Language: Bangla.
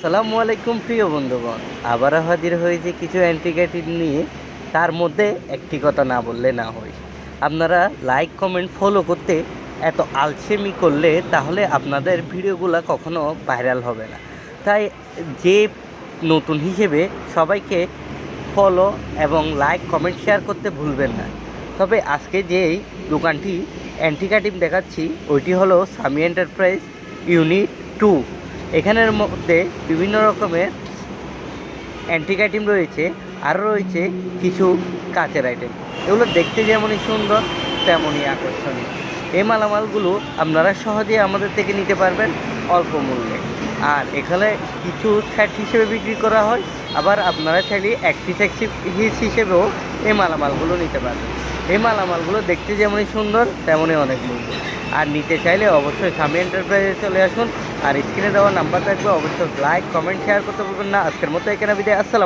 আসসালামু আলাইকুম প্রিয় বন্ধুগণ, আবারও হাজির হয়েছে কিছু অ্যান্টিগাইটিভ নিয়ে। তার মধ্যে একটি কথা না বললে না হয়, আপনারা লাইক কমেন্ট ফলো করতে এত আলসেমি করলে তাহলে আপনাদের ভিডিওগুলো কখনো ভাইরাল হবে না। তাই যে নতুন হিসেবে সবাইকে ফলো এবং লাইক কমেন্ট শেয়ার করতে ভুলবেন না। তবে আজকে যেই দোকানটি অ্যান্টিগাইটিভ দেখাচ্ছি ওইটি হলো সামি এন্টারপ্রাইজ ইউনিট 2। এখানের মধ্যে বিভিন্ন রকমের অ্যান্টিক আইটেম রয়েছে, আরও রয়েছে কিছু কাচের আইটেম। এগুলো দেখতে যেমনই সুন্দর তেমনই আকর্ষণীয়। এই মালামালগুলো আপনারা সহজেই আমাদের থেকে নিতে পারবেন অল্প মূল্যে। আর এখানে কিছু সেট হিসেবে বিক্রি করা হয়, আবার আপনারা চাইলে এক পিস হিসেবেও এই মালামালগুলো নিতে পারবেন। এই মালামালগুলো দেখতে যেমনই সুন্দর তেমনই অনেক মূল্য। আর নিতে চাইলে অবশ্যই সামি এন্টারপ্রাইজে চলে আসুন। আর স্ক্রিনে দেওয়া নাম্বার থাকবে, অবশ্যই লাইক কমেন্ট শেয়ার করতে পারবেন না। আজকের মতো এখানে বিদায়, আসসালাম।